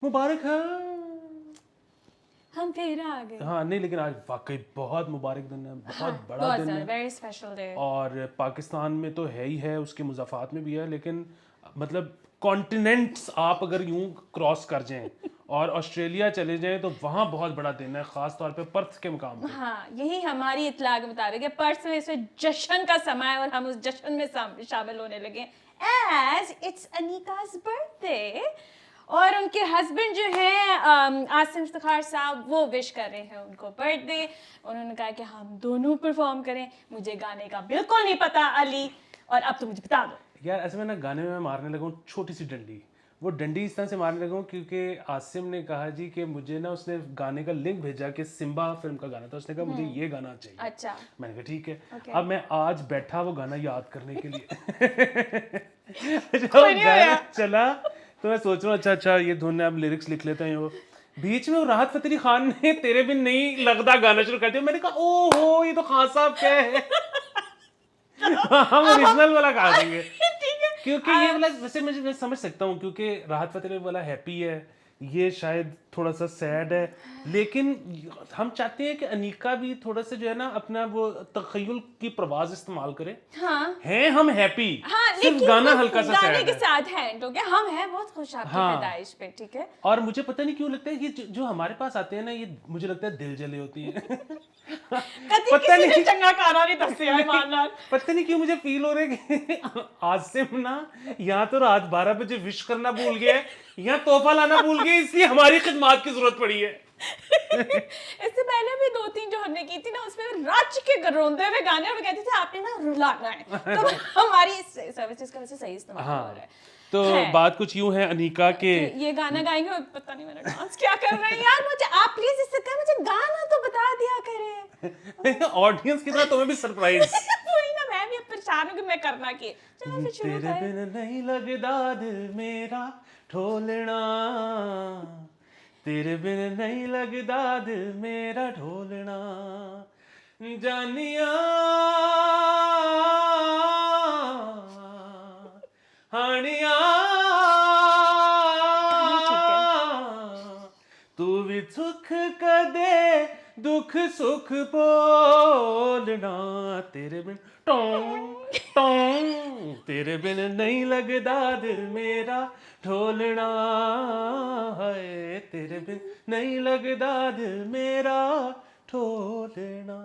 मुबारक है। हम फिर आ गए। हाँ नहीं, लेकिन आज वाकई बहुत मुबारक दिन है, बहुत बड़ा दिन है, वेरी स्पेशल डे। और पाकिस्तान में तो है ही है, उसके मुज़ाफ़ात में भी है, लेकिन मतलब कॉन्टिनेंट्स आप अगर यूं क्रॉस कर जाएं और ऑस्ट्रेलिया चले जाएं तो वहाँ बहुत बड़ा दिन है, ख़ास तौर पे पर्थ के मुकाम पे। हाँ, यही हमारी इत्तला के मुताबिक है। पर्थ में इस जश्न का समय है और हम उस जश्न में शामिल होने लगे एज इट्स अनीका's बर्थडे। और उनके हस्बैंड जो हैं आसिम इफ्तिखार साहब, वो विश कर रहे हैं उनको बर्थडे। उन्होंने कहा कि हम दोनों परफॉर्म करें। मुझे गाने का बिल्कुल नहीं पता अली, और अब तो मुझे बता दो। यार ऐसे में ना गाने में मैं मारने लगा हूँ छोटी सी डंडी, वो डंडी इस तरह से मारने लगा हूँ क्योंकि आसिम ने कहा जी कि मुझे ना, उसने गाने का लिंक भेजा कि सिम्बा फिल्म का गाना था, उसने कहा मुझे ये गाना चाहिए। अच्छा, मैंने कहा ठीक है। Okay. अब मैं आज बैठा वो गाना याद करने के लिए जब कोई नहीं गाना होया। चला तो मैं सोच रहा हूँ अच्छा ये धुन है, अब लिरिक्स लिख लेते हैं। वो बीच में वो राहत फतेह अली खान ने तेरे बिन नहीं लगदा गाना शुरू कर दिया। मैंने कहा ओहो, ये तो खान साहब क्या है हम ओरिजिनल वाला गा देंगे क्योंकि ये वाला वैसे मैं समझ सकता हूँ क्योंकि राहत फतेह अली वाला हैप्पी है, ये शायद थोड़ा सा सैड है, लेकिन हम चाहते हैं कि अनीका भी थोड़ा सा जो है ना अपना वो तखय्युल की प्रवाज इस्तेमाल करे। हाँ हैं हम हैप्पी, हाँ, सिर्फ लेकिन गाना बस हल्का सा गाने सैड के है। साथ है तो क्या हम हैं बहुत खुश आपकी हाँ। पैदाइश पे, ठीक है। और मुझे पता नहीं क्यों लगता है ये जो हमारे पास आते हैं ना, ये मुझे लगता है दिल जले होती हैं कभी पता किसी ने नहीं चंगा खाना नहीं दसिया है मानना। पता नहीं क्यों मुझे फील हो रहा है कि आसिम ना या तो रात 12 बजे विश करना भूल गया है या तोहफा लाना भूल गया, इसलिए हमारी खिदमत की जरूरत पड़ी है इससे पहले भी 2-3 जो हमने की थी ना, उसमें रच के रोंदे हुए गाने और कहते थे आपने ना रुलाना है, तो हमारी सर्विसेज का वैसे सही इस्तेमाल हो रहा है। तो बात कुछ यूं है अनीका के, ये गाना गाएंगे और पता नहीं मेरा डांस क्या कर रहे हैं यार। मुझे आप प्लीज इससे कहें मुझे गाना तो बता दिया करें। ऑडियंस की तरह तुम्हें भी सरप्राइज वही ना, मैं भी अब परेशान हूँ कि मैं करना की। चलो फिर शुरू तेरे करें। बिन नहीं लगदा दिल मेरा ढोलना, तेरे बिन नहीं लगदा दिल मेरा ढोलना, जानिया हानिया तू भी सुख कदे दुख सुख बोलना, तेरे बिन टों टों, तेरे बिन नहीं लगदा दिल मेरा ढोलना है, तेरे बिन नहीं लगदा दिल मेरा ढोलना।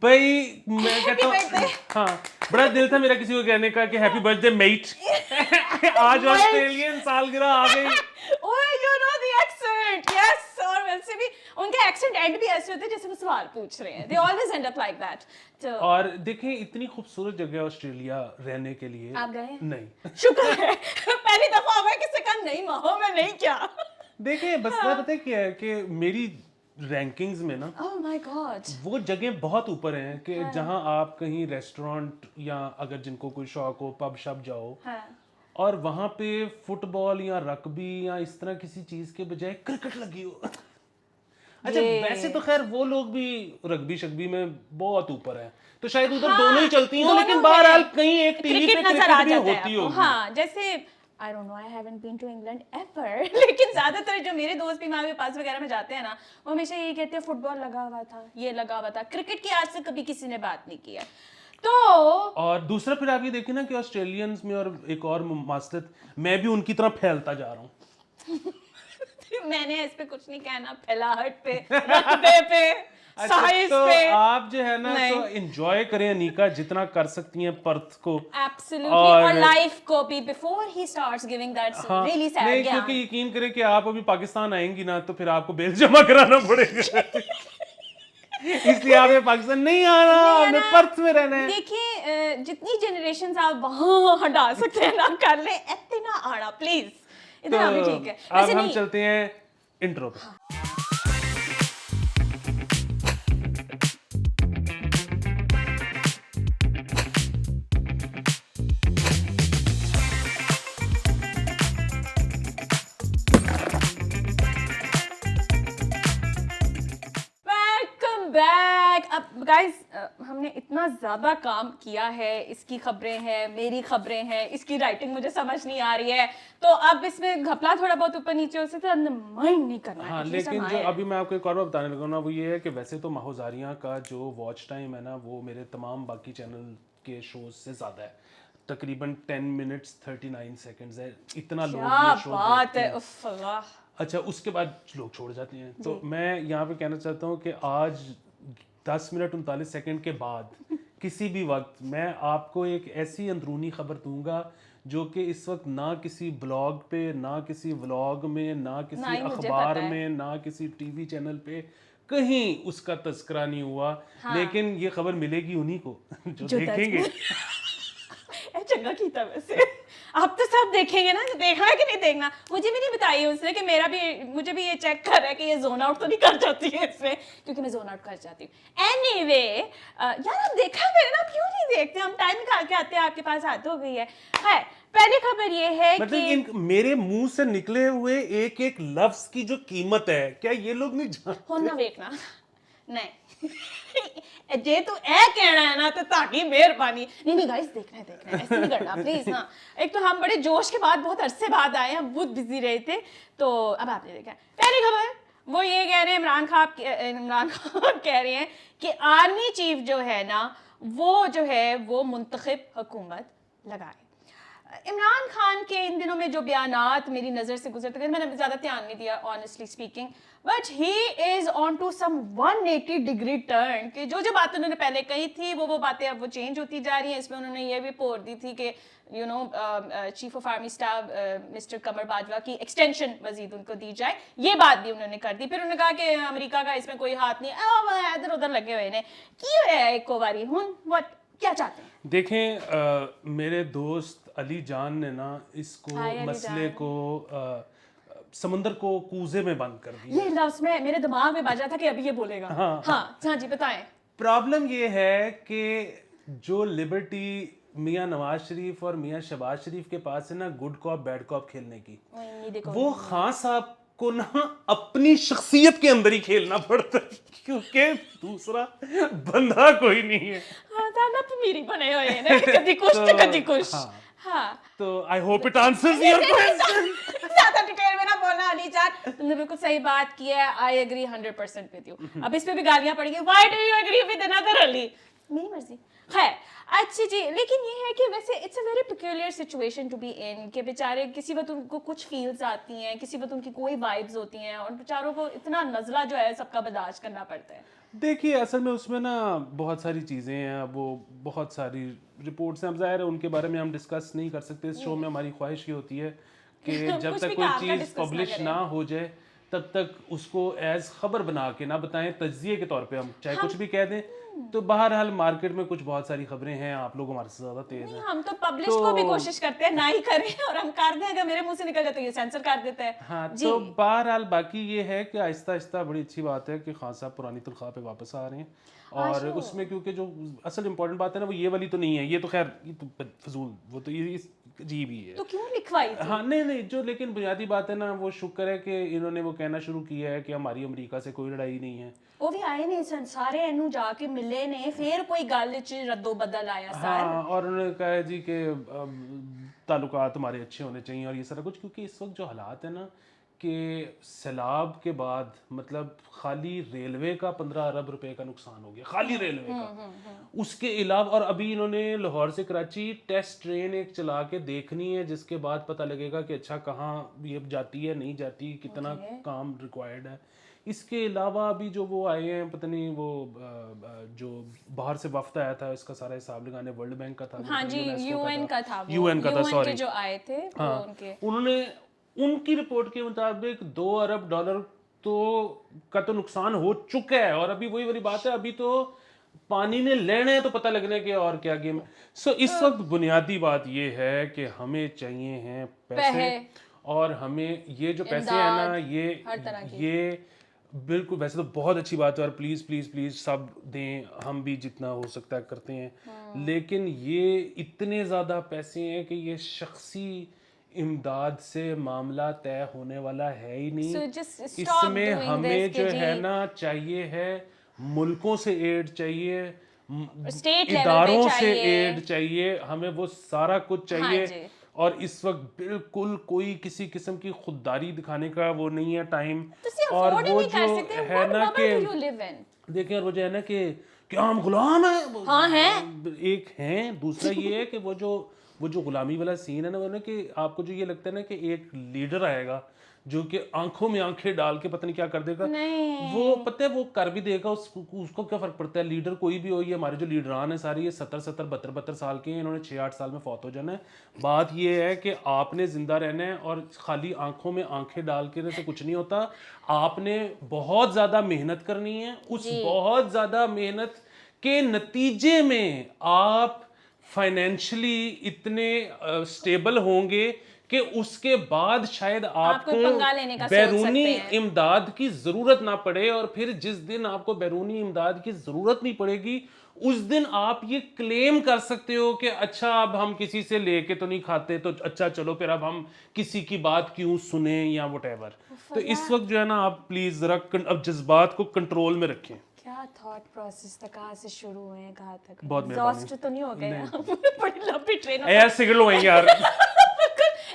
भाई मैं कहता हूँ हाँ, बड़ा दिल था मेरा किसी को कहने का कि हैप्पी बर्थडे मेट आज ऑस्ट्रेलियन सालगिरह आ गई। ओए you know the accent, yes. और वैसे भी उनके एक्सेंट एंड भी ऐसे होते हैं जैसे वो सवाल पूछ रहे हैं, they always and up like that. तो और देखें इतनी खूबसूरत जगह ऑस्ट्रेलिया रहने के लिए। आप गए? नहीं शुक्र है पहली दफा हुआ किसी का नहीं माहो में नहीं क्या। देखें बस पता है क्या है कि मेरी रैंकिंग्स में ना ओह माय गॉड, वो जगह बहुत ऊपर हैं कि जहां आप कहीं रेस्टोरेंट या अगर जिनको कोई शौक हो पब शब जाओ और वहां पे फुटबॉल या रग्बी या इस तरह किसी चीज के बजाय क्रिकेट लगी हो। अच्छा वैसे तो खैर वो लोग भी रग्बी शग्बी में बहुत ऊपर हैं तो शायद उधर दोनों ही चलती हैं, लेकिन बहरहाल कहीं एक टीवी पे क्रिकेट भी होती होगी। हाँ, जैसे I don't know, I haven't been to England ever लेकिन ज्यादातर जो मेरे दोस्त भी वहाँ पास वगैरह में जाते हैं ना, वो हमेशा यही कहते हैं फुटबॉल लगा हुआ था, ये लगा हुआ था। क्रिकेट की आज तक कभी किसी ने बात नहीं की है। तो और दूसरा फिर आप ये देखिए ना कि ऑस्ट्रेलियंस में और एक और मास्टर, मैं भी उनकी तरह फैलता जा रहा हूँ मैंने इस पे कुछ नहीं कहना, फैलाहट पे, रकबे पे, साइज तो पे। आप जो है ना तो एंजॉय करें अनीका जितना कर सकती हैं पर्थ को। एब्सोल्युटली, और लाइफ को भी before he starts giving that really sad नहीं क्योंकि यकीन करें कि आप अभी पाकिस्तान आएंगी ना तो फिर आपको बेल जमा कराना पड़ेगा इसलिए आपने पाकिस्तान नहीं आना, आपने पर्थ में रहना है। देखिए जितनी जनरेशंस आप वहां हटा सकते हैं ना कर ले, इतना आना प्लीज, इतना भी ठीक है। अब हम चलते हैं इंट्रो पे। अब गाइस हमने इतना ज़्यादा काम किया है, इसकी खबरें हैं, मेरी खबरें हैं, इसकी राइटिंग मुझे समझ नहीं आ रही है, तो अब इसमें घपला थोड़ा बहुत ऊपर नीचे हो सकता है, माइंड नहीं करना है। हाँ, At least लेकिन हम जो आए अभी मैं आपको एक और बात बताने लगा ना, वो ये है कि वैसे तो माहौजारियाँ का जो वॉच टाइम है ना, वो मेरे तमाम बाकी चैनल के शोज से ज़्यादा है। तकरीबन 10 मिनट्स 39 सेकंड्स है, इतना लोग क्या ये शो बात देखते है, हैं। उफ अल्लाह। अच्छा, उसके बाद लोग छोड़ जाते हैं। तो मैं यहाँ पे कहना चाहता हूँ कि आज 10 मिनट 39 सेकंड के बाद किसी भी वक्त मैं आपको एक ऐसी अंदरूनी खबर दूंगा जो कि इस वक्त ना किसी ब्लॉग पे, ना किसी व्लॉग में, ना ना किसी ही मुझे अखबार पता है। में, ना किसी टीवी चैनल पे कहीं उसका तस्करा नहीं हुआ। लेकिन ये खबर मिलेगी उन्हीं को जो जो देखेंगे। ए चंगा कीता वैसे। आप तो सब देखेंगे ना, देखना है कि नहीं देखना। मुझे भी नहीं बताई उसने कि मुझे भी ये चेक कर रहा है कि ये जोन आउट तो नहीं कर जाती है इसमें, क्योंकि मैं जोन आउट कर जाती हूँ। एनीवे यार आप देखा करें ना, क्यों नहीं देखते? हम टाइम निकाल के आते हैं, आपके पास हाथ हो गई है। खैर पहली खबर ये है मतलब कि इन मेरे मुंह से निकले हुए एक एक लफ्ज की जो कीमत है, क्या ये लोग नहीं जानते? होना देखना नहीं जे तू ए कहना है ना तो ताकि मेहरबानी नहीं गाइस, देखना है ऐसे नहीं करना प्लीज। हाँ, एक तो हम बड़े जोश के बाद बहुत अरसे बाद आए हैं, बहुत बिजी रहे थे, तो अब आपने देखा। पहली खबर वो ये कह रहे हैं, इमरान खान कह रहे हैं कि आर्मी चीफ जो है ना, वो जो है वो मुंतखब हुकूमत लगाए। इमरान खान के इन दिनों में जो बयानात मेरी नज़र से गुजरते थे, मैंने ज़्यादा ध्यान नहीं दिया honestly speaking, but he is on to some 180 degree turn कि जो जो बातें उन्होंने पहले कही थी वो बातें अब वो चेंज होती जा रही हैं। इसमें उन्होंने ये भी पोर दी थी कि you know chief of army staff mister Qamar Bajwa की एक्सटेंशन मजीद उनको दी जाए, ये बात भी उन्होंने कर दी। फिर उन्होंने कहा कि अमेरिका का इसमें कोई हाथ नहीं, इधर उधर लगे हुए ने की है एक बारी हूँ व्हाट क्या चाहते हैं। देखें मेरे दोस्त अली जान ने ना इसको हाय अली मसले जान। को समंदर को कूजे में बंद कर दिया। ये लफ्ज में मेरे दिमाग में बजा था कि अभी ये बोलेगा। हाँ जी बताएं। प्रॉब्लम ये है कि जो लिबर्टी मियां नवाज शरीफ और मियां शहबाज शरीफ के पास है ना, गुड कॉप बैड कॉप खेलने की, वो खान साहब को ना अपनी शख्सियत के अंदर ही खेलना पड़ता है, क्योंकि दूसरा बंदा कोई नहीं है। हाँ ना मेरी बने हुए हैं ना, कभी कुछ तो कभी कुछ। हाँ तो I hope it answers your question. ज्यादा डिटेल में ना बोलना अली जान, तुमने बिल्कुल सही बात की है, आई एग्री 100% विद यू। अब इस पे भी गालियां पड़ेंगी, why do you agree with another Ali, मेरी मर्जी। खैर अच्छी जी, लेकिन ये है कि वैसे it's a very peculiar situation to be in कि बेचारे किसी वक्त उनको कुछ फील्स आती हैं, किसी वक्त उनकी कोई वाइब्स होती हैं, और बेचारों को इतना नज़ला जो है सबका बर्दाश्त करना पड़ता है। देखिए असल में उसमें ना बहुत सारी चीज़ें हैं, वो बहुत सारी रिपोर्ट्स हैं, अब ज़ाहिर है उनके बारे में हम डिस्कस नहीं कर सकते इस शो में। हमारी ख्वाहिश ये होती है कि जब तक कोई चीज़ पब्लिश ना हो जाए तब तक उसको एज खबर बना के ना बताएं, तज्जिए के तौर पे हम चाहे कुछ भी कह दें। तो बहरहाल मार्केट में कुछ बहुत सारी खबरें हैं, आप लोग हमारे से ज़्यादा तेज हैं। हम तो पब्लिश को भी कोशिश करते हैं ना ही करें, और हम कर दें अगर मेरे मुंह से निकल जाए तो ये सेंसर कर देता है। हाँ, तो बहरहाल बाकी ये है कि आहिस्ता आहिस्ता बड़ी अच्छी बात है कि खान साहब पुरानी तनख्वाह पे वापस आ रहे हैं, और उसमें क्योंकि जो असल इम्पोर्टेंट बात है ना वो ये वाली तो नहीं है, ये तो खैर ये तो फजूल, वो तो ये अजीब ही है। तो क्यों लिखवाई थी? हाँ नहीं जो लेकिन बुनियादी बात है ना, वो शुक्र है कि इन्होंने वो कहना शुरू किया है कि हमारी अमेरिका से कोई लड़ाई नहीं है। वो भी आए नहीं सन सारे इनू जाके मिले ने, फिर कोई गल च रद्दो बदल आया सर। हाँ, और उन्होंने कहा है जी कि ताल्लुकात हमारे अच्छे होने चाहिए और ये सारा कुछ, क्योंकि इस वक्त जो हालात है ना कि सैलाब के बाद मतलब खाली रेलवे का 15 अरब रुपए का नुकसान हो गया, खाली रेलवे का। उसके अलावा और अभी इन्होंने लाहौर से कराची टेस्ट ट्रेन एक चला के देखनी है, जिसके बाद पता लगेगा कि अच्छा कहाँ ये जाती है नहीं जाती, कितना काम रिक्वायर्ड है। इसके अलावा अभी जो वो आए हैं, पता नहीं वो जो बाहर से वफ्द आया था, इसका सारा हिसाब लगाने, वर्ल्ड बैंक का था। हाँ जी, यूएन का था, सॉरी, जो आए थे हाँ, उनके उन्होंने उनकी रिपोर्ट के मुताबिक $2 अरब का तो नुकसान हो चुका है, और अभी वही वाली बात है, अभी तो पानी ने लेने हैं तो पता लगने के और क्या गेम। सो इस वक्त बुनियादी बात ये है कि हमें चाहिए हैं पैसे, और हमें ये जो पैसे हैं ना ये बिल्कुल, वैसे तो बहुत अच्छी बात है और प्लीज़ प्लीज़ प्लीज़ सब दें, हम भी जितना हो सकता है करते हैं, लेकिन ये इतने ज़्यादा पैसे हैं कि ये शख्सी इमदाद से मामला तय होने वाला है ही नहीं। इसमें हमें जो है ना चाहिए है मुल्कों से एड चाहिए, स्टेट लेवल पे इदारों से चाहिए। एड चाहिए, हमें वो सारा कुछ हाँ चाहिए। जी। और इस वक्त बिल्कुल कोई किसी किस्म की खुददारी दिखाने का वो नहीं है टाइम। तुसी और अफोर्ड ही वो नहीं कर जो सकते। है व्हाट ना बबल डू कि यू लिव इन? देखिए, और वो जो है ना कि क्या हम गुलाम हैं? हाँ हैं। एक हैं, दूसरा ये है कि वो जो गुलामी वाला सीन है ना, वो ना कि आपको जो ये लगता है ना कि एक लीडर आएगा जो कि आंखों में आंखें डाल के पता नहीं क्या कर देगा। नहीं। वो पता है वो कर भी देगा, उसको क्या फर्क पड़ता है, लीडर कोई भी हो। ये हमारे जो लीडरान है सारे ये 70-70 72-72 साल के हैं, इन्होंने 6-8 साल में फौत हो जाना है। बात ये है कि आपने जिंदा रहना है और खाली आंखों में आंखें डाल के से कुछ नहीं होता। आपने बहुत ज्यादा मेहनत करनी है, उस बहुत ज्यादा मेहनत के नतीजे में आप फाइनेंशियली इतने स्टेबल होंगे कि उसके बाद शायद आप कोई पंगा लेने का आपको सोच बैरूनी सकते हैं। इमदाद की जरूरत ना पड़े। और फिर जिस दिन आपको बैरूनी इमदाद की जरूरत नहीं पड़ेगी, उस दिन आप ये क्लेम कर सकते हो कि अच्छा अब हम किसी से लेके तो नहीं खाते, तो अच्छा चलो फिर अब हम किसी की बात क्यों सुने या वटेवर। तो इस वक्त जो है ना, आप प्लीज जरा अब जज्बात को कंट्रोल में रखें। क्या थॉट प्रोसेस था, कहाँ से शुरू हुए हैं कहाँ तक? बहुत मेहरबानी। एग्जॉस्ट तो नहीं हो गए आप? बड़ी लंबी ट्रेन यार सिगरेट लगाएंगे यार।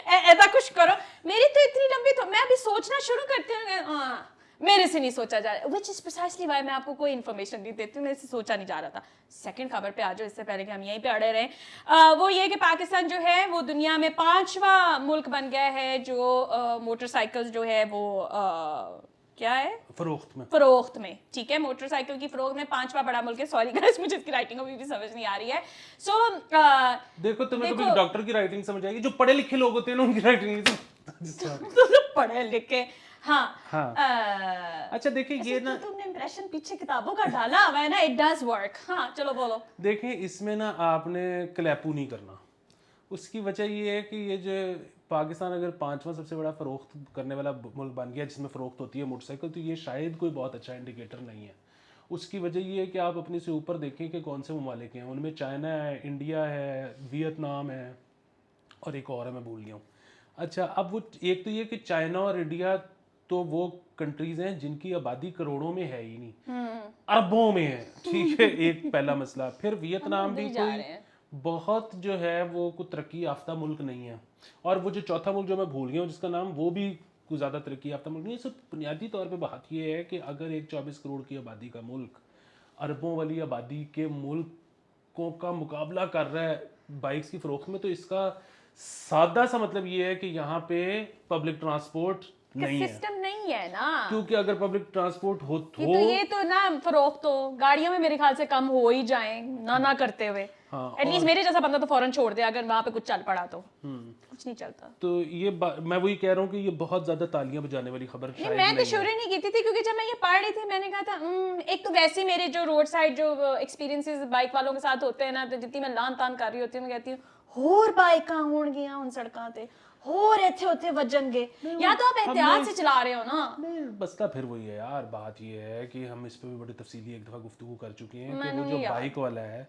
ऐसा कुछ करो। मेरी तो इतनी लंबी, तो मैं अभी सोचना शुरू करती हूँ। हाँ, मेरे से नहीं सोचा जा रहा, which is precisely why मैं आपको कोई इन्फॉर्मेशन नहीं देती हूँ, मेरे से सोचा नहीं जा रहा था। सेकंड खबर पे आ जाओ, इससे पहले कि हम यहीं पे अड़े रहें। वो ये कि पाकिस्तान जो है वो दुनिया में 5वां मुल्क बन गया है जो मोटरसाइकिल्स जो है वो क्या है, फरोख्त में। ठीक है, मोटरसाइकिल की फरोख्त में 5वां बड़ा मुल्क है। सॉरी गाइस, मुझे इसकी राइटिंग अभी भी समझ नहीं आ रही है। सो देखो, तुम्हें कभी डॉक्टर की राइटिंग समझ आएगी, जो पढ़े लिखे लोग होते हैं ना उनकी राइटिंग नहीं पढ़े लिखे। हाँ, अच्छा देखिए ये ना, तुमने इंप्रेशन पीछे किताबों का डाला हुआ है ना, इट डज वर्क। हाँ चलो बोलो। देखें, इसमें ना आपने क्लैपू नहीं करना। उसकी वजह ये है कि ये जो पाकिस्तान अगर 5वां सबसे बड़ा फरोख्त करने वाला मुल्क बन गया जिसमें फरोख्त होती है मोटरसाइकिल, तो ये शायद कोई बहुत अच्छा इंडिकेटर नहीं है। उसकी वजह ये है कि आप अपने से ऊपर देखें कि कौन से ममालिक हैं। उनमें चाइना है, इंडिया है, वियतनाम है और एक और है, मैं भूल गया हूँ। अच्छा, अब वो एक तो ये कि चाइना और इंडिया तो वो कंट्रीज हैं जिनकी आबादी करोड़ों में है ही नहीं, अरबों में है। ठीक है, एक पहला मसला। फिर वियतनाम भी कोई बहुत जो है वो कोई तरक्की याफ्ता मुल्क नहीं है। और वो जो चौथा मुल्क जो मैं भूल गया हूँ जिसका नाम, वो भी कोई ज़्यादा तरक्की याफ्ता मुल्क नहीं है। सिर्फ बुनियादी तौर पे बात ये है कि अगर एक 24 करोड़ की आबादी का मुल्क अरबों वाली आबादी के मुल्कों का मुकाबला कर रहा है बाइक्स की फरोख्त में, तो इसका सादा सा मतलब ये है कि यहाँ पे पब्लिक ट्रांसपोर्ट नहीं है, सिस्टम नहीं है ना। क्योंकि अगर पब्लिक ट्रांसपोर्ट हो तो ये तो ना फरोख्त तो गाड़ियों में मेरे ख्याल से कम हो ही जाए ना करते हुए। हाँ, एटलीस्ट मेरे जैसा बंदा तो फौरन छोड़ दे अगर वहां पे कुछ चल पड़ा तो। कुछ नहीं चलता। तो ये मैं वही कह रहा हूँ कि ये बहुत ज्यादा तालियां बजाने वाली खबर शायद मैं तो शुरू नहीं की थी क्योंकि जब मैं ये पढ़ रही थी मैंने कहा था एक तो वैसे मेरे जो रोड साइड जो एक्सपीरियंसेस बाइक वालों के साथ होते हैं ना, तो जितनी मैं लान तान कर रही होती हूँ मैं कहती हूँ होर बाइकां होणगियां उन सड़कों पे, होर इत्थे उत्थे वजनगे, या तो आप एहतियात से चला रहे हो ना। नहीं, मसला फिर वही है यार। बात ये है कि हम इस पे भी बड़ी तफसीली एक दफा गुफ्तगू कर चुके हैं कि वो जो बाइक वाला है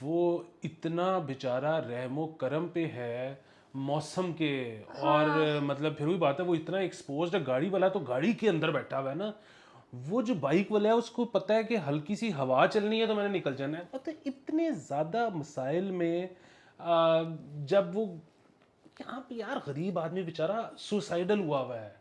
वो इतना बेचारा रहमो करम पे है मौसम के। और मतलब फिर वही बात है, वो इतना एक्सपोज्ड है। गाड़ी वाला तो गाड़ी के अंदर बैठा हुआ है ना, वो जो बाइक वाला है उसको पता है कि हल्की सी हवा चलनी है तो मैंने निकल जाना है। पता है इतने ज़्यादा मसाइल में जब वो यहाँ पे यार गरीब आदमी बेचारा सुसाइडल हुआ है,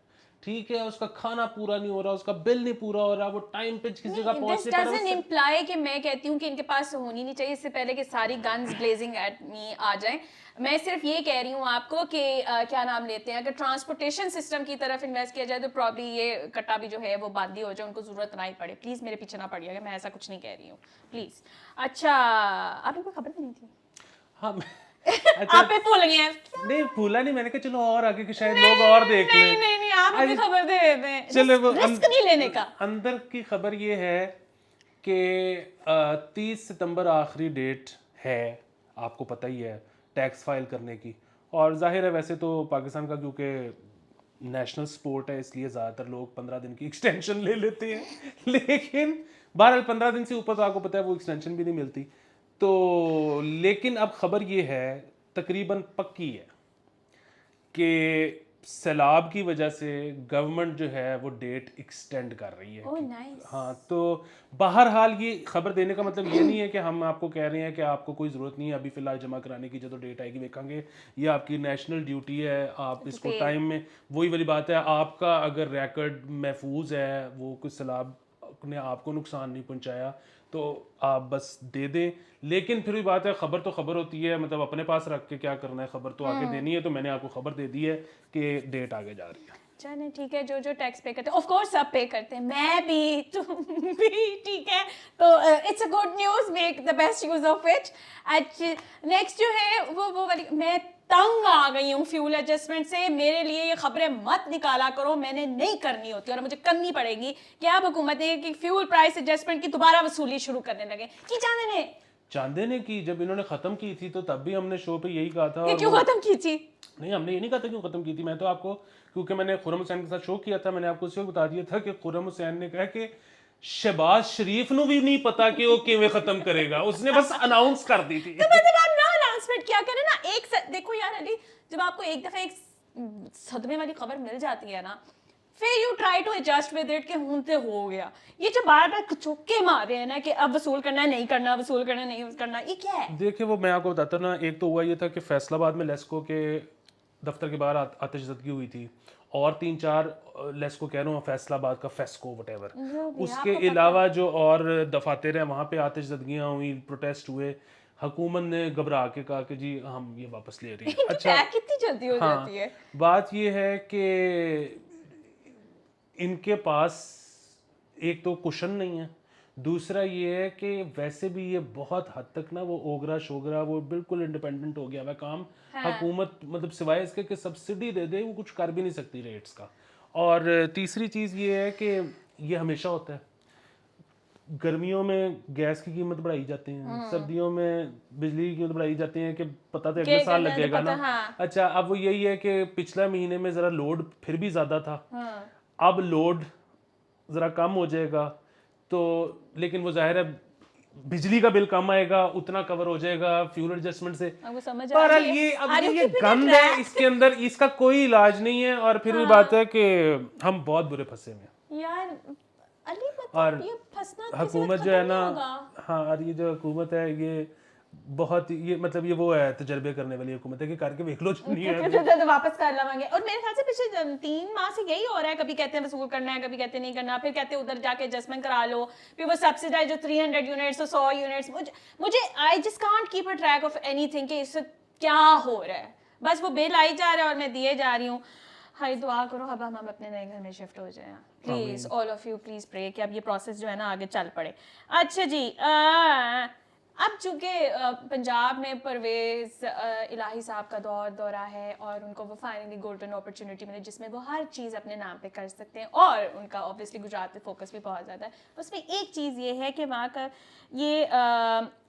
ठीक है, उसका खाना पूरा नहीं हो रहा, उसका बिल नहीं पूरा हो रहा, वो टाइम पे किसी जगह पहुंच नहीं पा रहा। इम्प्लाई कि मैं कहती हूँ कि इनके पास होनी नहीं चाहिए इससे पहले कि सारी गन्स ब्लेजिंग एट मी आ जाएं। मैं सिर्फ ये कह रही हूँ आपको कि क्या नाम लेते हैं, अगर ट्रांसपोर्टेशन सिस्टम की तरफ इन्वेस्ट किया जाए तो प्रॉब्ली ये कट्टा भी जो है वो बंद ही हो जाए, उनको जरूरत ना ही पड़े। प्लीज मेरे पीछे ना पड़िएगा, मैं ऐसा कुछ नहीं कह रही हूँ प्लीज। अच्छा, आपको खबर नहीं थी? हाँ अच्छा, आप भूल गए हैं? नहीं भूला नहीं, मैंने कहा चलो और आगे कि शायद लोग और देख लें। नहीं आप हमें खबर दे दें, चलो वो रिस्क नहीं लेने का। अंदर की खबर ये है कि 30 सितंबर आखिरी डेट है, आपको पता ही है, टैक्स फाइल करने की। और जाहिर है वैसे तो पाकिस्तान का क्योंकि नेशनल स्पोर्ट है इसलिए ज़्यादातर लोग 15 दिन की एक्सटेंशन ले लेते हैं, लेकिन 15 दिन से ऊपर तो आपको पता है वो एक्सटेंशन भी नहीं मिलती। तो लेकिन अब खबर ये है, तकरीबन पक्की है, कि सैलाब की वजह से गवर्नमेंट जो है वो डेट एक्सटेंड कर रही है। Oh nice. हाँ, तो बहरहाल ये खबर देने का मतलब ये नहीं है कि हम आपको कह रहे हैं कि आपको कोई ज़रूरत नहीं है अभी फ़िलहाल जमा कराने की, जो डेट आएगी देखेंगे। ये आपकी नेशनल ड्यूटी है, आप इसको पे। टाइम में, वही वाली बात है, आपका अगर रिकॉर्ड महफूज है, वो कुछ सैलाब ने आपको नुकसान नहीं पहुंचाया, तो आप बस दे दें। लेकिन फिर भी बात है, खबर तो खबर होती है, मतलब अपने पास रख के क्या करना है, खबर तो आगे देनी है। तो मैंने आपको खबर दे दी है कि डेट आगे जा रही है। चलें ठीक है, जो जो टैक्स पे करते हैं ऑफ कोर्स सब पे करते हैं, मैं भी, तुम भी, ठीक है। तो it's a good news, make the best use of it. अच्छा, नेक्स्ट जो है वो वाली, मैं तंग आ गई हूँ फ्यूल एडजस्टमेंट से। मेरे लिए ये खबरें मत निकाला करो, मैंने नहीं करनी होती और मुझे करनी पड़ेगी कि अब हुकूमत ने कि फ्यूल प्राइस एडजस्टमेंट की दोबारा वसूली शुरू करने लगे। कि चांदे ने की, जब इन्होंने खत्म की थी तो तब भी हमने शो पे यही कहा था। ये क्यों खत्म की थी? नहीं, हमने ये नहीं कहा था क्यों खत्म की थी। मैं तो आपको, क्योंकि मैंने खुर्रम हुसैन के साथ शो किया था, मैंने आपको उस वक्त बता दिया था कि खुर्रम हुसैन ने कहा कि शहबाज शरीफ नु भी नहीं पता कि वो किवें खत्म करेगा, उसने बस अनाउंस कर दी थी। तो मतलब आप ना अनाउंसमेंट क्या करें ना, देखो यार अली, जब आपको एक दफा एक सदमे वाली खबर मिल जाती है ना, फिर you try to adjust with it कि हूंते हो गया। ये जो बार बार चौके मार रहे हैं ना कि अब वसूल करना है, नहीं करना, वसूल करना नहीं करना, ये क्या है? देखिए, वो मैं आपको बताता ना, एक तो हुआ ये था कि फैसलाबाद में लेस्को के दफ्तर के बाहर आतिशज़दगी हुई थी, और 3-4 लेस्को कह रहा हूँ, फैसलाबाद का फेस्को वटेवर, उसके अलावा जो और दफातर हैं वहाँ पे आतिशज़दगियाँ हुई, प्रोटेस्ट हुए। हुकूमत ने घबरा के कहा कि जी हम ये वापस ले रही हैं। अच्छा, कितनी जल्दी हो जाती है। बात ये है कि इनके पास एक तो कुशन नहीं है, दूसरा ये है कि वैसे भी ये बहुत हद तक ना वो ओगरा शोगरा, वो बिल्कुल इंडिपेंडेंट हो गया हुआ काम। हुकूमत मतलब सिवाय इसके कि सब्सिडी दे दे, वो कुछ कर भी नहीं सकती रेट्स का। और तीसरी चीज़ ये है कि ये हमेशा होता है, गर्मियों में गैस की कीमत बढ़ाई जाती है, सर्दियों में बिजली की कीमत बढ़ाई जाती है कि पता तो अगले साल लगेगा ना। अच्छा, अब वो यही है कि पिछला महीने में ज़रा लोड फिर भी ज़्यादा था, अब लोड ज़रा कम हो जाएगा, तो लेकिन वो जाहिर है बिजली का बिल कम आएगा, उतना कवर हो जाएगा फ्यूल एडजस्टमेंट से। पर ये अब ये गंद है, इसके अंदर इसका कोई इलाज नहीं है। और फिर भी बात है कि हम बहुत बुरे फंसे हुए हैं यार अली, और ये फंसना हुकूमत जो है ना, हाँ, और ये जो हुकूमत है ये बहुत, ये मतलब ये वो है तजर्बे करने वाली हुकूमत है कि करके देख लो, जो नहीं है तो वापस कर लवांगे। और मेरे ख्याल से पिछले 3 माह से यही हो रहा है, कभी कहते हैं वसूल करना है, कभी कहते हैं नहीं करना, फिर कहते हैं उधर जाके एडजस्टमेंट करा लो, फिर वो सब्सिडाइज जो 300 यूनिट्स और 100 यूनिट्स, मुझे I just can't keep a track of anything कि इससे क्या हो रहा है। बस वो बिल आई जा रहा है और मैं दिए जा रही हूँ। हाय दुआ करो अब हम अपने नए घर में शिफ्ट हो जाए, please all of you please pray कि अब ये प्रोसेस जो है ना आगे चल पड़े। अच्छा जी, अब चूंकि पंजाब में परवेज़ इलाही साहब का दौरा है और उनको वो फाइनली गोल्डन अपॉर्चुनिटी मिली जिसमें वो हर चीज़ अपने नाम पे कर सकते हैं, और उनका ऑब्वियसली गुजरात पे फोकस भी बहुत ज़्यादा है। उसमें एक चीज़ ये है कि वहाँ का ये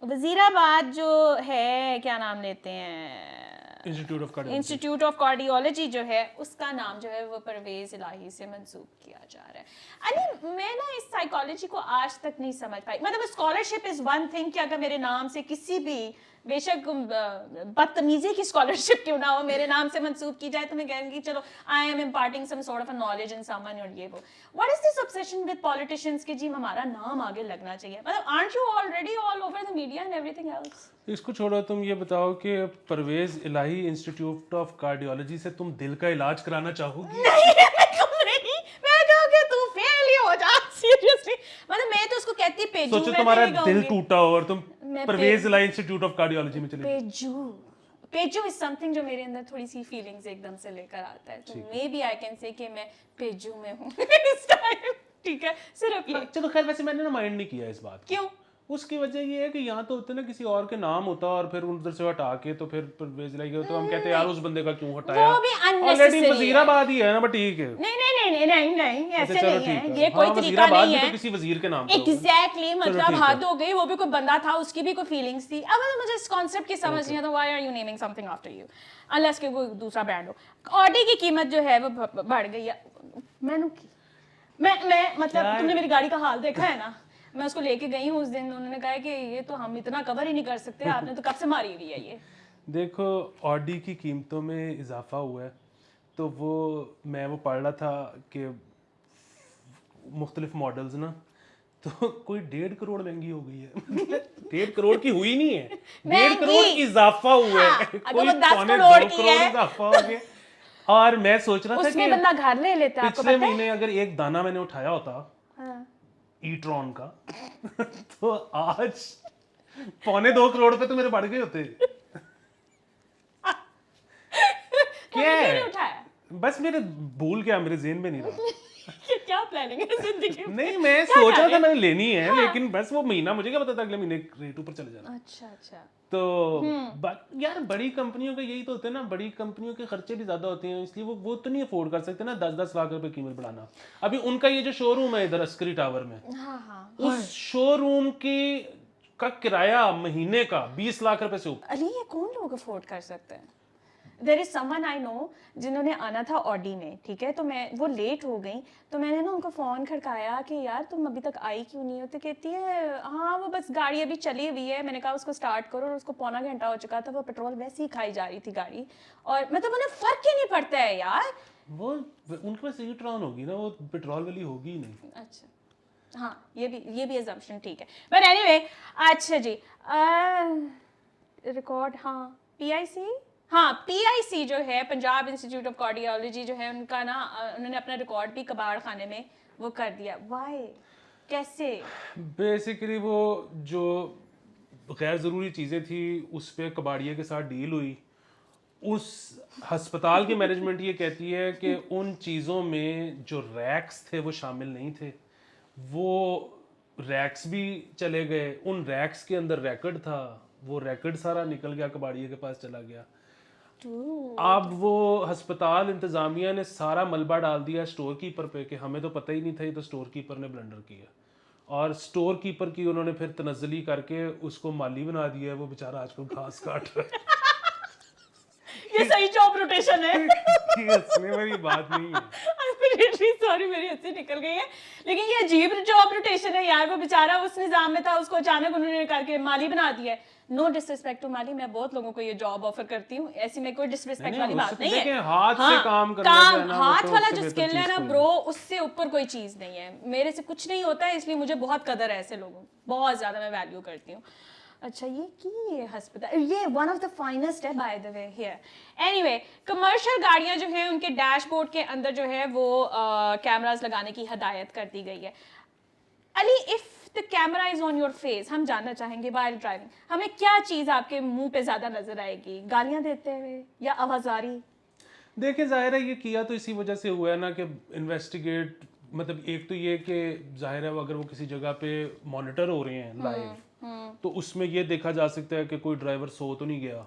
वज़ीराबाद जो है, क्या नाम लेते हैं, इंस्टीट्यूट ऑफ कार्डियोलॉजी जो है, उसका नाम जो है वो परवेज़ इलाही से मंसूब किया जा रहा है। अली मैं ना इस साइकोलॉजी को आज तक नहीं समझ पाई। मतलब स्कॉलरशिप इज वन थिंग कि अगर मेरे नाम से किसी भी, बेशक बदतमीजी की स्कॉलरशिप क्यों ना हो, मेरे नाम से मंसूब की जाए तो मैं कहूँगी चलो I am imparting some sort of a knowledge in someone, और ये वो। What is this obsession with politicians कि जी हमारा नाम आगे लगना चाहिए? मतलब aren't you already all over the media and everything else? इसको छोड़ो, तुम ये बताओ कि Pervez Elahi institute of cardiology से तुम दिल का इलाज कराना चाहोगी? सीरियसली, मतलब मैं तो उसको कहती पेजू। सोचो तुम्हारा दिल टूटा हो और तुम Parvez Elahi institute of cardiology में चले पेजू इज समथिंग जो मेरे अंदर थोड़ी सी फीलिंग्स एकदम से लेकर आता है, तो may B I can say कि मैं पेजू में हूँ इस टाइम, ठीक है, सिर्फ ये। चलो खैर, वैसे मैंने ना माइंड नहीं किया इस बात। क्यों? उसकी वजह ये है कि यहाँ तो होते ना किसी और के नाम होता और फिर उधर से हटा के तो फिर परवेज इलाही, तो हम कहते हैं यार उस बंदे का क्यों हटाया, ऑलरेडी वजीराबाद ही है ना, बट ठीक है। नहीं ऐसे नहीं है, ये कोई तरीका नहीं है, तो किसी वजीर के नाम एग्जैक्टली, मतलब हद हो गई, वो भी कोई बंदा था, उसकी भी कोई फीलिंग्स थी। अब मुझे इस कॉन्सेप्ट की समझ नहीं आता, why are you naming something after you unless कि वो दूसरा ब्रांड हो। ऑडी की कीमत जो है वो बढ़ गई है। मैं मतलब तुमने मेरी गाड़ी का हाल देखा है ना, मैं उसको लेके गई हूँ उस दिन, उन्होंने कहा कि ये तो हम इतना कवर ही नहीं कर सकते, आपने तो कब से मारी हुई है ये। देखो, ऑडी की कीमतों में इजाफा हुआ है, तो वो मैं वो पढ़ रहा था कि मुख्तलिफ मॉडल्स ना, तो कोई 1.5 करोड़ महंगी हो गई है 1.5 करोड़ की हुई नहीं है, 1.5 करोड़ की इजाफा हुआ है हाँ, अगर कोई वो 10 पौने करोड़ 2 की करोड़ है। इजाफा हो गया। और मैं सोच रहा था उसमें कि बंदा घर ले लेता है, आपको पिछले पता है? महीने अगर एक दाना मैंने उठाया होता हाँ। ई-ट्रॉन का तो आज पौने 2 करोड़ पे तो मेरे बढ़ गए होते। क्या तूने क्यों नहीं है उठाया? बस मेरे भूल गया, मेरे जेहन में नहीं रहा। ये क्या प्लानिंग है जिंदगी में? नहीं मैं क्या सोच कर रहा रहे था हैं? मैंने लेनी है, लेकिन बस वो महीना मुझे क्या पता था अगले महीने रेट ऊपर चले जाना। अच्छा अच्छा। तो यार बड़ी कंपनियों का यही तो होता है ना, बड़ी कंपनियों के खर्चे भी ज्यादा होते हैं, इसलिए वो तो नहीं अफोर्ड कर सकते ना 10-10 लाख रुपए कीमत बढ़ाना। अभी उनका ये जो शोरूम है इधर अस्करी टावर में, हाँ हाँ। उस शोरूम की का किराया महीने का 20 लाख रुपए से ऊपर। अली ये कौन लोग अफोर्ड कर सकते हैं? There is someone I know जिन्होंने आना था ऑडी में, ठीक है, तो मैं वो लेट हो गई, तो मैंने ना उनको फ़ोन खड़काया कि यार तुम अभी तक आई क्यों नहीं हो? तो कहती है हाँ वो बस गाड़ी अभी चली हुई है। मैंने कहा उसको स्टार्ट करो, और उसको पौना घंटा हो चुका था, वो पेट्रोल वैसे ही खाई जा रही थी गाड़ी। और मतलब उन्हें फ़र्क ही नहीं पड़ता है यार। वो उनके पास ई-ट्रॉन होगी ना, वो पेट्रोल वाली होगी ही नहीं। अच्छा हाँ, ये भी assumption ठीक है, बट एनीवे। अच्छा जी, रिकॉर्ड, हाँ पीआईसी, हाँ पीआईसी जो है पंजाब इंस्टीट्यूट ऑफ कार्डियोलॉजी जो है उनका ना उन्होंने अपना रिकॉर्ड भी कबाड़ खाने में वो कर दिया। वाई, कैसे? बेसिकली वो जो गैर ज़रूरी चीज़ें थी उस पे कबाड़िया के साथ डील हुई। उस अस्पताल की मैनेजमेंट ये कहती है कि उन चीज़ों में जो रैक्स थे वो शामिल नहीं थे, वो रैक्स भी चले गए, उन रैक्स के अंदर रैकेट था, वो रैकेट सारा निकल गया, कबाड़िया के पास चला गया। अब वो अस्पताल इंतज़ामिया ने सारा मलबा डाल दिया स्टोर कीपर पे कि हमें तो पता ही नहीं था, ये तो स्टोर कीपर ने ब्लंडर किया। और स्टोर कीपर की उन्होंने फिर तनज़्ज़ुली करके उसको माली बना दिया है, वो बेचारा आजकल घास काट रहा है। ये सही जॉब रोटेशन है। ये हंसने वाली बात नहीं है। सॉरी मेरी हंसी निकल गई है, लेकिन ये अजीब जॉब रोटेशन है यार। वो बेचारा उस निजाम में था, उसको अचानक उन्होंने करके माली बना दिया है। नो डिसरिस्पेक्ट टू माली, मैं बहुत लोगों को ये जॉब ऑफर करती हूँ, ऐसी में कोई डिसरिस्पेक्ट वाली बात नहीं है। हाथ से काम करना जो है ना, वो हाथ तो वाला उससे जो बेहतर स्किल है चीज़ ना कोई ब्रो, उससे ऊपर कोई चीज नहीं है। मेरे से कुछ नहीं होता है, इसलिए मुझे बहुत कदर है ऐसे लोगों, बहुत ज्यादा मैं वैल्यू करती हूँ। अच्छा ये अस्पताल, ये वन ऑफ द फाइनेस्ट है by the way here. Anyway, commercial गाड़ियां जो हैं उनके डैशबोर्ड के अंदर जो है वो कैमरास लगाने की हदायत कर दी गई है। Ali, if the camera is on your face, हम जानना चाहेंगे व्हाइल ड्राइविंग हमें क्या चीज आपके मुंह पे ज्यादा नजर आएगी? गालियां देते हुए या आवाजारी? देखिए जाहिर है ये किया तो इसी वजह से हुआ है ना कि इन्वेस्टिगेट, मतलब एक तो ये कि जाहिर है अगर वो किसी जगह पे मॉनिटर हो रहे हैं लाइव, तो उसमें ये देखा जा सकता है कि कोई ड्राइवर सो तो नहीं गया,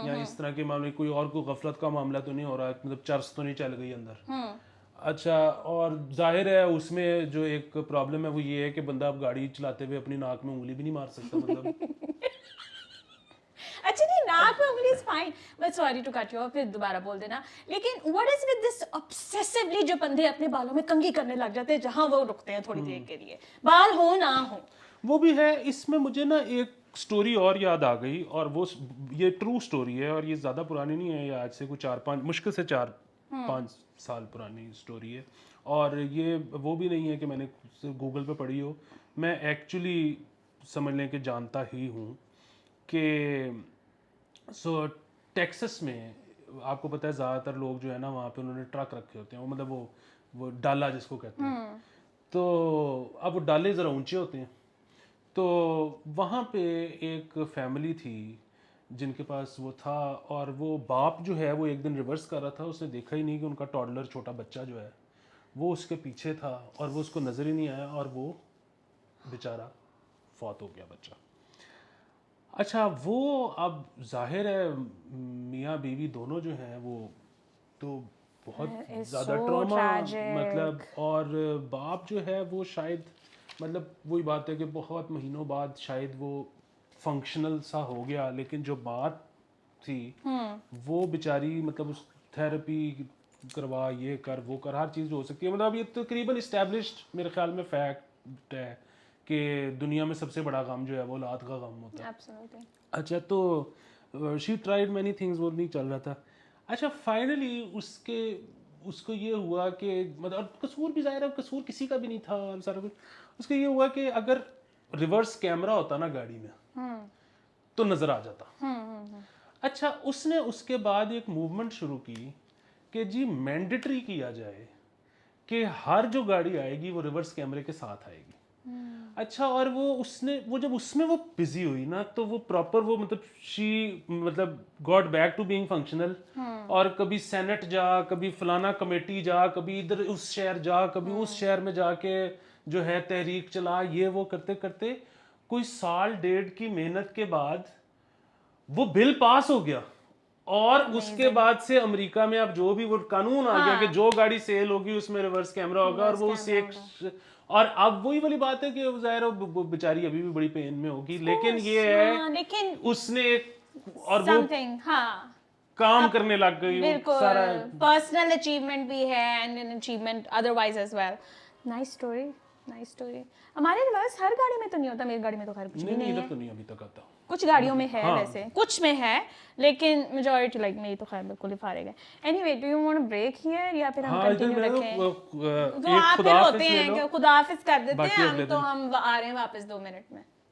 या इस तरह के मामले कोई और कोई गफलत का मामला तो नहीं हो रहा, मतलब चर्च तो नहीं चल गई अंदर। अच्छा, और जाहिर है उसमें जो एक प्रॉब्लम है वो ये है कि बंदा अब गाड़ी चलाते हुए अपनी नाक में उंगली भी नहीं मार सकता, मतलब अच्छा नहीं, नाक में उंगली is fine, but sorry to cut you off, फिर दोबारा बोल देना। लेकिन what is with this obsessively जो बंदे अपने बालों में कंघी करने लग जाते हैं जहां वो रुकते हैं थोड़ी देर के लिए, बाल हो ना हो? वो भी है। इसमें मुझे ना एक स्टोरी और याद आ गई, और वो ये ट्रू स्टोरी है और ये ज़्यादा पुरानी नहीं है, ये आज से कुछ 4-5 मुश्किल से 4-5 साल पुरानी स्टोरी है। और ये वो भी नहीं है कि मैंने गूगल पे पढ़ी हो, मैं एक्चुअली समझ लें कि जानता ही हूँ कि टेक्सास में आपको पता है ज़्यादातर लोग जो है ना वहाँ पे उन्होंने ट्रक रखे होते हैं, वो मतलब वो डाला जिसको कहते हैं। तो अब वो डाले ज़रा ऊंचे होते हैं, तो वहाँ पे एक फैमिली थी जिनके पास वो था, और वो बाप जो है वो एक दिन रिवर्स कर रहा था, उसने देखा ही नहीं कि उनका टॉडलर छोटा बच्चा जो है वो उसके पीछे था, और वो उसको नज़र ही नहीं आया, और वो बेचारा फौत हो गया बच्चा। अच्छा, वो अब जाहिर है मियाँ बीवी दोनों जो हैं वो तो बहुत ज़्यादा ट्रॉमा, मतलब, और बाप जो है वो शायद, मतलब वही बात है कि बहुत महीनों बाद शायद वो फंक्शनल सा हो गया, लेकिन जो बात थी वो बेचारी, मतलब उस थेरेपी करवा, ये कर वो कर, हर चीज़ हो सकती है, मतलब ये तकरीबन इस्टेब्लिश्ड मेरे ख्याल में फैक्ट है कि दुनिया में सबसे बड़ा गम जो है वो औलाद का गम होता है। Absolutely. अच्छा, तो शी ट्राइड मैनी थिंग्स, वो नहीं चल रहा था। अच्छा फाइनली उसको ये हुआ कि मतलब और कसूर भी जाहिर है कसूर किसी का भी नहीं था और सारा कुछ उसको ये हुआ कि अगर रिवर्स कैमरा होता ना गाड़ी में तो नजर आ जाता। अच्छा उसने उसके बाद एक मूवमेंट शुरू की कि जी मैंडेटरी किया जाए कि हर जो गाड़ी आएगी वो रिवर्स कैमरे के साथ आएगी। अच्छा और वो जब उसमें वो बिजी हुई ना तो वो प्रॉपर वो मतलब शी मतलब got back to being functional. और कभी सेनेट जा कभी फलाना कमेटी जा कभी इधर उस शहर जा कभी उस शहर में जाके जो है तहरीक चला ये वो करते करते कोई साल डेढ़ की मेहनत के बाद वो बिल पास हो गया। और उसके बाद से अमेरिका में अब जो भी वो कानून आ गया कि जो गाड़ी सेल होगी उसमें रिवर्स कैमरा होगा और वो उससे एक और अब वही वाली बात है कि जाहिर है वो बेचारी अभी भी बड़ी पेन में होगी लेकिन ये है लेकिन उसने एक और वो समथिंग हाँ काम करने लग गई वो बिल्कुल सारा पर्सनल अचीवमेंट भी है and an achievement otherwise as well. Nice story. हमारे पास हर गाड़ी में तो नहीं होता, मेरी गाड़ी में तो खैर कुछ भी नहीं इधर है। तो नहीं अभी तक आता। कुछ गाड़ियों में है हाँ। वैसे कुछ में है लेकिन मेजॉरिटी लाइक मेरी तो खैर बिल्कुल ही फारिग है। Anyway do you want break here या फिर हम हाँ इधर कंटिन्यू मैं रखें? तो तो आप फिर खुदा होते हैं कि खुदाफिज कर देते बाकी हैं अगले हम तो दिन। हम आ रहे हैं वापस 2 मिनट में।